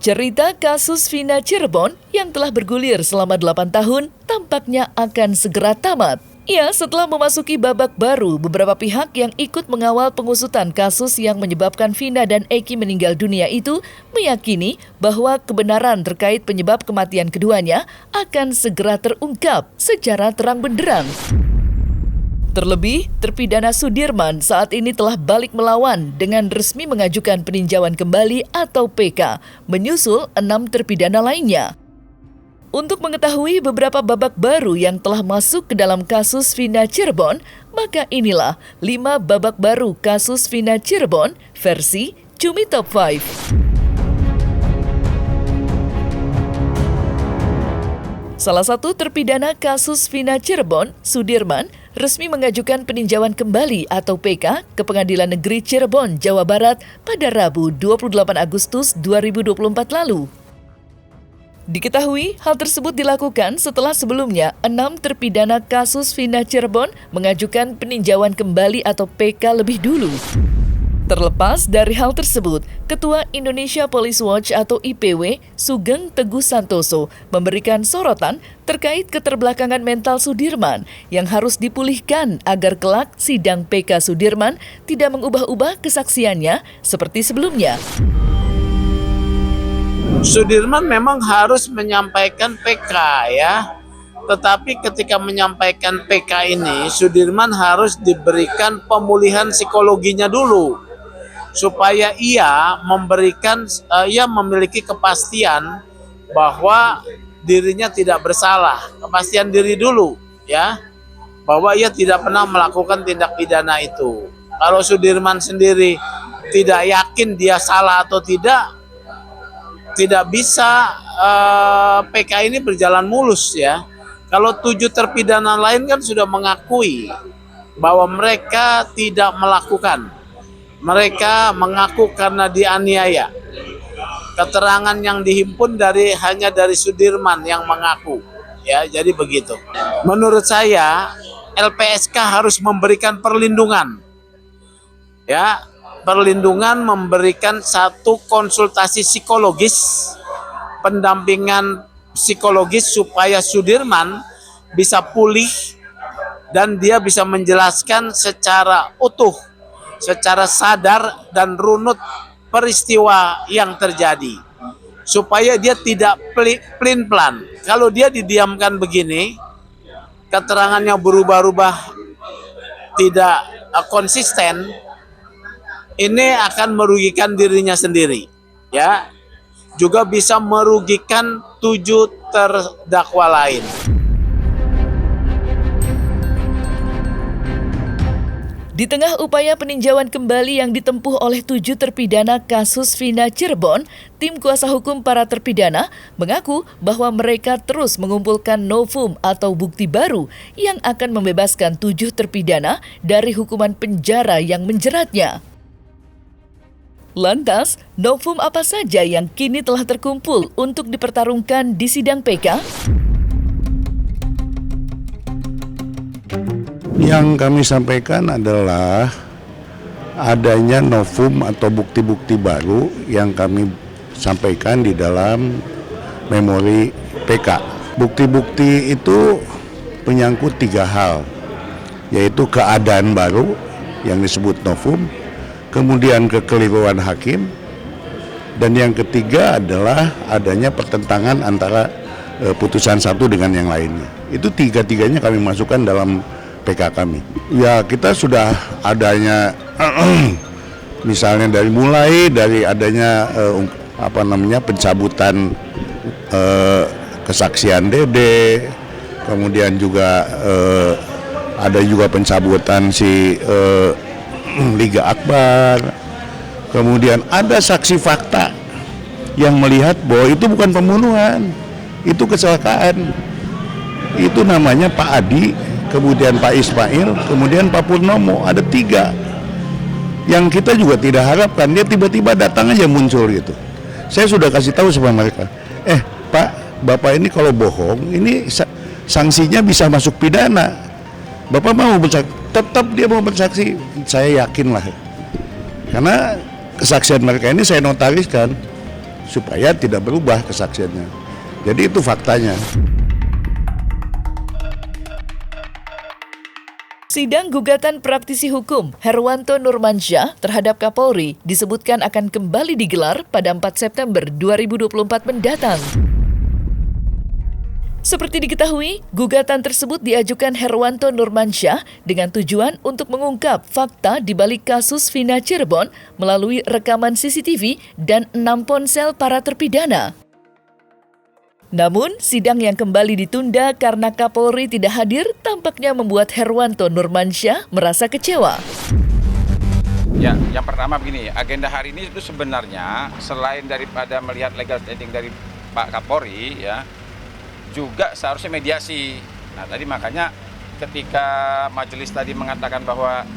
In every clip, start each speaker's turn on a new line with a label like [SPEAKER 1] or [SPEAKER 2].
[SPEAKER 1] Cerita kasus Vina Cirebon yang telah bergulir selama 8 tahun tampaknya akan segera tamat. Ya, setelah memasuki babak baru, beberapa pihak yang ikut mengawal pengusutan kasus yang menyebabkan Vina dan Eki meninggal dunia itu meyakini bahwa kebenaran terkait penyebab kematian keduanya akan segera terungkap secara terang benderang. Terlebih, terpidana Sudirman saat ini telah balik melawan dengan resmi mengajukan peninjauan kembali atau PK, menyusul 6 terpidana lainnya. Untuk mengetahui beberapa babak baru yang telah masuk ke dalam kasus Vina Cirebon, maka inilah 5 babak baru kasus Vina Cirebon versi Cumi Top 5. Salah satu terpidana kasus Vina Cirebon, Sudirman, resmi mengajukan peninjauan kembali atau PK ke Pengadilan Negeri Cirebon, Jawa Barat pada Rabu 28 Agustus 2024 lalu. Diketahui hal tersebut dilakukan setelah sebelumnya 6 terpidana kasus Vina Cirebon mengajukan peninjauan kembali atau PK lebih dulu. Terlepas dari hal tersebut, Ketua Indonesia Police Watch atau IPW, Sugeng Teguh Santoso, memberikan sorotan terkait keterbelakangan mental Sudirman yang harus dipulihkan agar kelak sidang PK Sudirman tidak mengubah-ubah kesaksiannya seperti sebelumnya.
[SPEAKER 2] Sudirman memang harus menyampaikan PK ya, tetapi ketika menyampaikan PK ini, Sudirman harus diberikan pemulihan psikologinya dulu, supaya ia memiliki kepastian bahwa dirinya tidak bersalah, kepastian diri dulu ya, bahwa ia tidak pernah melakukan tindak pidana itu. Kalau Sudirman sendiri tidak yakin dia salah atau tidak bisa PK ini berjalan mulus ya. Kalau 7 terpidana lain kan sudah mengakui bahwa mereka tidak melakukan. Mereka mengaku karena dianiaya. Keterangan yang dihimpun hanya dari Sudirman yang mengaku. Ya, jadi begitu. Menurut saya LPSK harus memberikan perlindungan. Ya, perlindungan, memberikan satu konsultasi psikologis, pendampingan psikologis supaya Sudirman bisa pulih dan dia bisa menjelaskan secara utuh, secara sadar dan runut peristiwa yang terjadi, supaya dia tidak pelin-pelan. Kalau dia didiamkan begini, keterangannya berubah-ubah, tidak konsisten, ini akan merugikan dirinya sendiri, ya. Juga bisa merugikan 7 terdakwa lain.
[SPEAKER 1] Di tengah upaya peninjauan kembali yang ditempuh oleh 7 terpidana kasus Vina Cirebon, tim kuasa hukum para terpidana mengaku bahwa mereka terus mengumpulkan novum atau bukti baru yang akan membebaskan 7 terpidana dari hukuman penjara yang menjeratnya. Lantas, novum apa saja yang kini telah terkumpul untuk dipertarungkan di sidang PK?
[SPEAKER 3] Yang kami sampaikan adalah adanya novum atau bukti-bukti baru yang kami sampaikan di dalam memori PK. Bukti-bukti itu menyangkut 3 hal, yaitu keadaan baru yang disebut novum, kemudian kekeliruan hakim, dan yang ketiga adalah adanya pertentangan antara putusan satu dengan yang lainnya. Itu 3-tiganya kami masukkan dalam PK kami. Ya, kita sudah adanya misalnya mulai dari adanya pencabutan kesaksian Dede, kemudian juga ada juga pencabutan si Liga Akbar, kemudian ada saksi fakta yang melihat bahwa itu bukan pembunuhan, itu kecelakaan. Itu namanya Pak Adi, kemudian Pak Ismail, kemudian Pak Purnomo. Ada 3 yang kita juga tidak harapkan, dia tiba-tiba datang aja muncul gitu. Saya sudah kasih tahu sama mereka, Pak, Bapak ini kalau bohong, ini sanksinya bisa masuk pidana. Bapak mau bersaksi, tetap dia mau bersaksi, saya yakin lah. Karena kesaksian mereka ini saya notariskan. supaya tidak berubah kesaksiannya. Jadi itu faktanya.
[SPEAKER 1] Sidang gugatan praktisi hukum Herwanto Nurmansyah terhadap Kapolri disebutkan akan kembali digelar pada 4 September 2024 mendatang. Seperti diketahui, gugatan tersebut diajukan Herwanto Nurmansyah dengan tujuan untuk mengungkap fakta di balik kasus Vina Cirebon melalui rekaman CCTV dan 6 ponsel para terpidana. Namun, sidang yang kembali ditunda karena Kapolri tidak hadir tampaknya membuat Herwanto Nurmansyah merasa kecewa.
[SPEAKER 4] Ya, yang pertama begini, agenda hari ini itu sebenarnya selain daripada melihat legal standing dari Pak Kapolri, ya, juga seharusnya mediasi. Nah, tadi makanya ketika majelis tadi mengatakan bahwa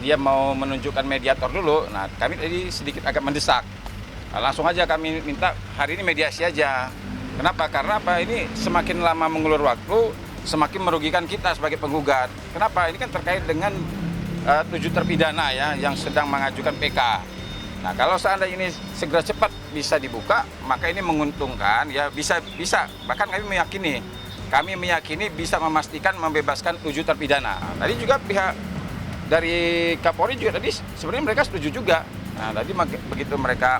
[SPEAKER 4] dia mau menunjukkan mediator dulu, nah kami tadi sedikit agak mendesak. Langsung aja kami minta hari ini mediasi aja. Kenapa? Karena ini semakin lama mengulur waktu, semakin merugikan kita sebagai penggugat. Kenapa? Ini kan terkait dengan 7 terpidana ya yang sedang mengajukan PK. Nah, kalau seandainya ini segera cepat bisa dibuka, maka ini menguntungkan ya, bisa bahkan kami meyakini bisa memastikan membebaskan 7 terpidana. Tadi juga pihak dari Kapolri juga tadi sebenarnya mereka setuju juga. Nah, tadi begitu mereka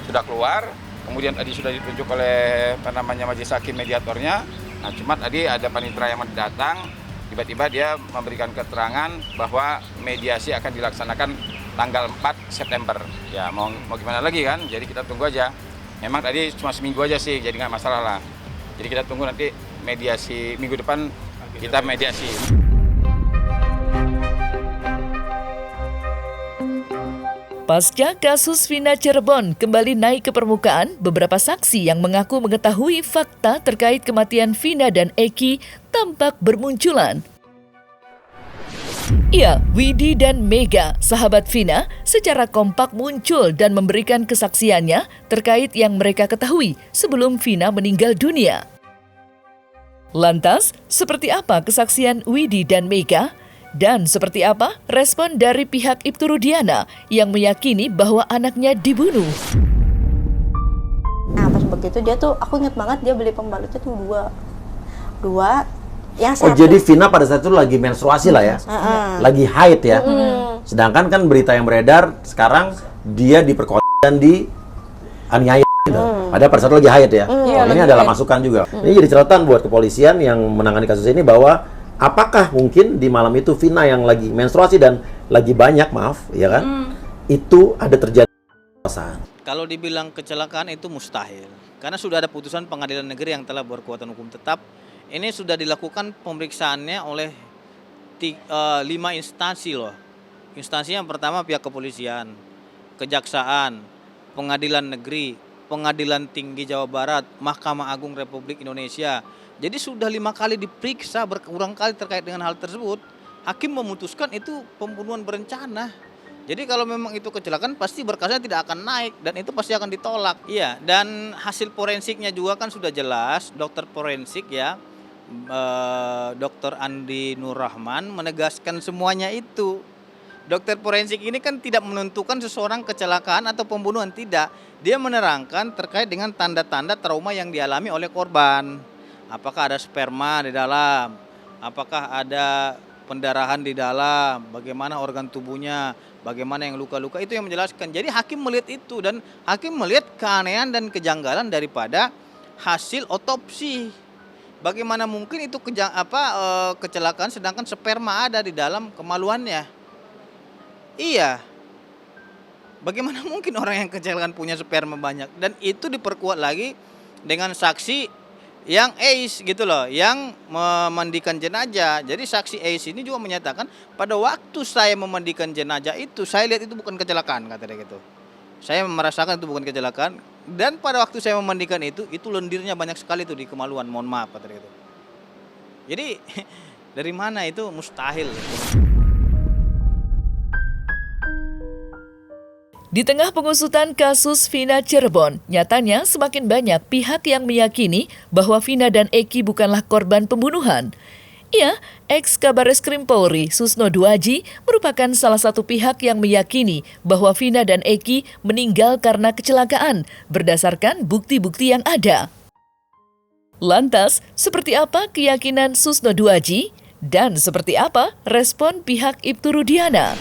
[SPEAKER 4] sudah keluar, kemudian tadi sudah ditunjuk oleh majelis hakim mediatornya. Nah, cuma tadi ada panitera yang datang, tiba-tiba dia memberikan keterangan bahwa mediasi akan dilaksanakan tanggal 4 September. Ya, mau gimana lagi kan? Jadi kita tunggu aja. Memang tadi cuma seminggu aja sih, jadi nggak masalah lah. Jadi kita tunggu nanti mediasi minggu depan kita mediasi.
[SPEAKER 1] Pasca kasus Vina Cirebon kembali naik ke permukaan, beberapa saksi yang mengaku mengetahui fakta terkait kematian Vina dan Eki tampak bermunculan. Ya, Widi dan Mega, sahabat Vina, secara kompak muncul dan memberikan kesaksiannya terkait yang mereka ketahui sebelum Vina meninggal dunia. Lantas, seperti apa kesaksian Widi dan Mega? Dan seperti apa respon dari pihak Ibtu Rudiana yang meyakini bahwa anaknya dibunuh?
[SPEAKER 5] Nah, pas begitu aku inget banget dia beli pembalutnya tuh dua. Yang satu.
[SPEAKER 6] Oh, jadi Vina pada saat itu lagi menstruasi lah ya? Lagi haid ya? Sedangkan kan berita yang beredar sekarang dia diperkosa dan dianiaya gitu. Padahal pada saat itu lagi haid ya? Ini adalah masukan juga. Ini jadi catatan buat kepolisian yang menangani kasus ini bahwa apakah mungkin di malam itu Vina yang lagi menstruasi dan lagi banyak, ya kan? Itu ada terjadi kekerasan.
[SPEAKER 7] Kalau dibilang kecelakaan itu mustahil. Karena sudah ada putusan pengadilan negeri yang telah berkekuatan hukum tetap. Ini sudah dilakukan pemeriksaannya oleh 5 instansi loh. Instansi yang pertama pihak kepolisian, kejaksaan, pengadilan negeri, pengadilan tinggi Jawa Barat, Mahkamah Agung Republik Indonesia. Jadi sudah 5 kali diperiksa berulang kali terkait dengan hal tersebut. Hakim memutuskan itu pembunuhan berencana. Jadi kalau memang itu kecelakaan pasti berkasnya tidak akan naik dan itu pasti akan ditolak. Iya, dan hasil forensiknya juga kan sudah jelas. Dokter forensik ya, Dr. Andi Nur Rahman menegaskan semuanya itu. Dokter forensik ini kan tidak menentukan seseorang kecelakaan atau pembunuhan, tidak. Dia menerangkan terkait dengan tanda-tanda trauma yang dialami oleh korban. Apakah ada sperma di dalam, apakah ada pendarahan di dalam, bagaimana organ tubuhnya, bagaimana yang luka-luka, itu yang menjelaskan. Jadi hakim melihat itu dan hakim melihat keanehan dan kejanggalan daripada hasil otopsi. Bagaimana mungkin itu kecelakaan sedangkan sperma ada di dalam kemaluannya? Iya. Bagaimana mungkin orang yang kecelakaan punya sperma banyak? Dan itu diperkuat lagi dengan saksi yang ACE gitu loh, yang memandikan jenazah. Jadi saksi ACE ini juga menyatakan pada waktu saya memandikan jenazah itu, saya lihat itu bukan kecelakaan, kata dia gitu. Saya merasakan itu bukan kecelakaan. Dan pada waktu saya memandikan itu lendirnya banyak sekali tuh di kemaluan, mohon maaf, kata dia gitu. Jadi dari mana itu mustahil.
[SPEAKER 1] Di tengah pengusutan kasus Vina Cirebon, nyatanya semakin banyak pihak yang meyakini bahwa Vina dan Eki bukanlah korban pembunuhan. Ya, ex-Kabareskrim Polri Susno Duaji merupakan salah satu pihak yang meyakini bahwa Vina dan Eki meninggal karena kecelakaan berdasarkan bukti-bukti yang ada. Lantas, seperti apa keyakinan Susno Duaji? Dan seperti apa respon pihak Ibtu Rudiana?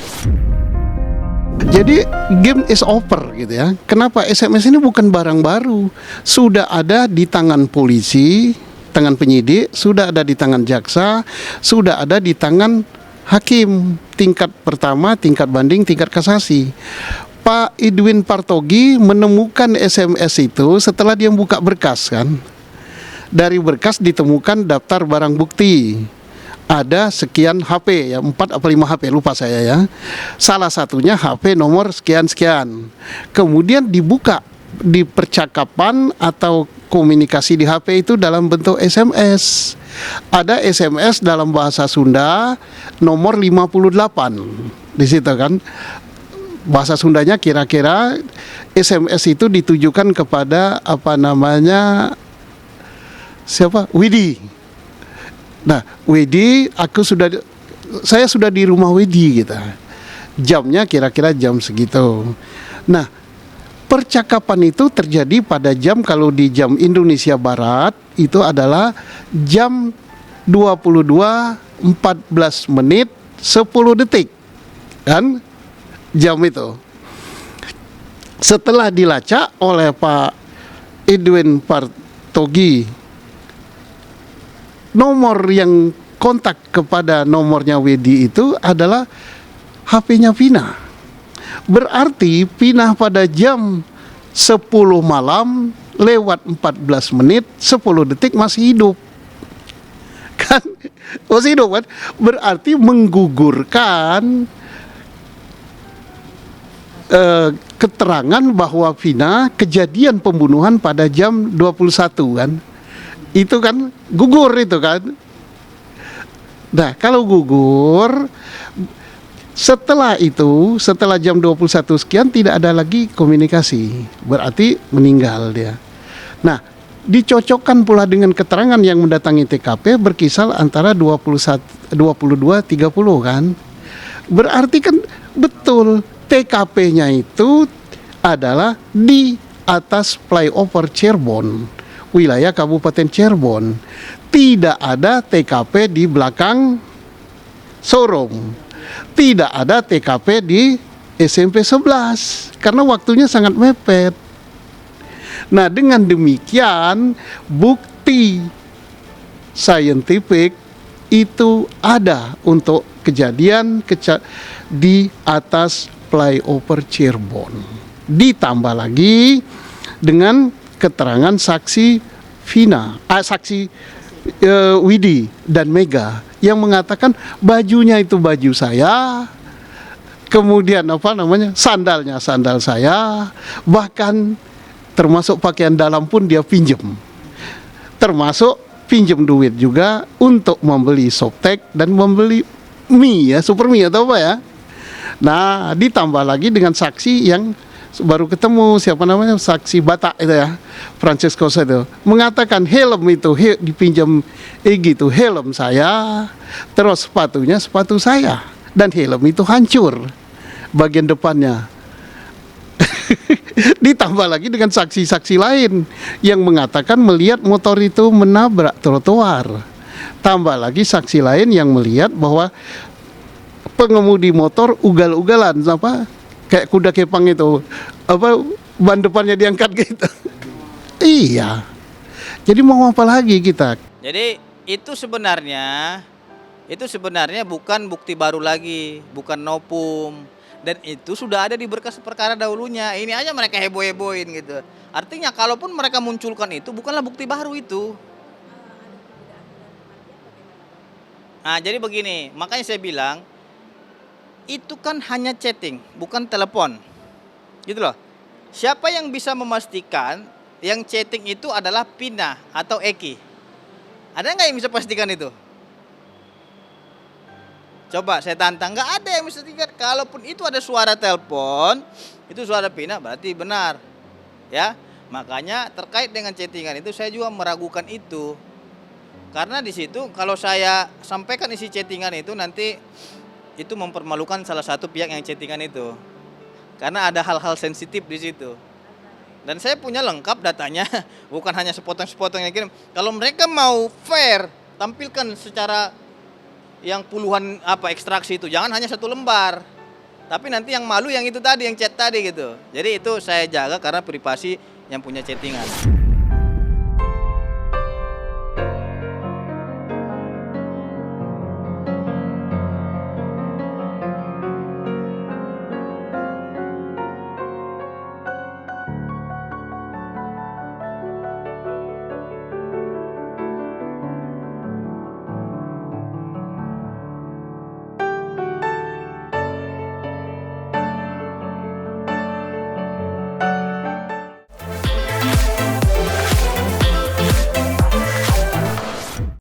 [SPEAKER 8] Jadi game is over gitu ya. Kenapa SMS ini bukan barang baru? Sudah ada di tangan polisi, tangan penyidik, sudah ada di tangan jaksa, sudah ada di tangan hakim tingkat pertama, tingkat banding, tingkat kasasi. Pak Edwin Partogi menemukan SMS itu setelah dia buka berkas kan. Dari berkas ditemukan daftar barang bukti. Ada sekian HP, ya 4 atau 5 HP, lupa saya ya. Salah satunya HP nomor sekian-sekian. Kemudian dibuka di percakapan atau komunikasi di HP itu dalam bentuk SMS. Ada SMS dalam bahasa Sunda nomor 58. Di situ kan. Bahasa Sundanya kira-kira SMS itu ditujukan kepada siapa? Widi. Nah, Widi, saya sudah di rumah Widi gitu. Jamnya kira-kira jam segitu. Nah, percakapan itu terjadi pada jam, kalau di jam Indonesia Barat itu adalah jam 22.14 menit 10 detik. Kan? Jam itu. Setelah dilacak oleh Pak Edwin Partogi, nomor yang kontak kepada nomornya Wedi itu adalah HP-nya Vina. Berarti Vina pada jam 10 malam lewat 14 menit 10 detik masih hidup. Kan? Masih hidup kan? Berarti menggugurkan keterangan bahwa Vina kejadian pembunuhan pada jam 21 kan. Itu kan gugur itu kan. Nah, kalau gugur setelah itu, setelah jam 21 sekian tidak ada lagi komunikasi. Berarti meninggal dia. Nah, dicocokkan pula dengan keterangan yang mendatangi TKP berkisar antara 22.30 kan. Berarti kan betul TKP-nya itu adalah di atas flyover Cirebon, wilayah Kabupaten Cirebon. Tidak ada TKP di belakang showroom. Tidak ada TKP di SMP 11 karena waktunya sangat mepet. Nah, dengan demikian bukti saintifik itu ada untuk kejadian di atas flyover Cirebon. Ditambah lagi dengan keterangan saksi Vina, saksi Widi dan Mega yang mengatakan bajunya itu baju saya, kemudian sandalnya sandal saya, bahkan termasuk pakaian dalam pun dia pinjam, termasuk pinjam duit juga untuk membeli softtek dan membeli mie ya, super mie atau apa ya. Nah, ditambah lagi dengan saksi yang baru ketemu, siapa namanya, saksi Batak itu ya, Francisco itu mengatakan helm itu dipinjam gitu, helm saya, terus sepatunya sepatu saya, dan helm itu hancur bagian depannya. Ditambah lagi dengan saksi-saksi lain yang mengatakan melihat motor itu menabrak trotoar. Tambah lagi saksi lain yang melihat bahwa pengemudi motor ugal-ugalan kayak kuda kepang itu, ban depannya diangkat gitu. Iya. Jadi mau apa lagi kita?
[SPEAKER 7] Jadi itu sebenarnya bukan bukti baru lagi, bukan novum, dan itu sudah ada di berkas perkara dahulunya. Ini aja mereka heboh-hebohin gitu. Artinya kalaupun mereka munculkan itu bukanlah bukti baru itu. Nah, jadi begini, makanya saya bilang itu kan hanya chatting, bukan telepon. Gitu loh. Siapa yang bisa memastikan yang chatting itu adalah Vina atau Eki? Ada nggak yang bisa pastikan itu? Coba saya tantang, nggak ada yang bisa pastikan. Kalaupun itu ada suara telepon, itu suara Vina berarti benar. Ya, makanya terkait dengan chattingan itu saya juga meragukan itu. Karena di situ kalau saya sampaikan isi chattingan itu nanti itu mempermalukan salah satu pihak yang chattingan itu. Karena ada hal-hal sensitif di situ. Dan saya punya lengkap datanya, bukan hanya sepotong-sepotong yang kirim. Kalau mereka mau fair, tampilkan secara yang puluhan ekstraksi itu, jangan hanya satu lembar. Tapi nanti yang malu yang itu tadi, yang chat tadi gitu. Jadi itu saya jaga karena privasi yang punya chattingan.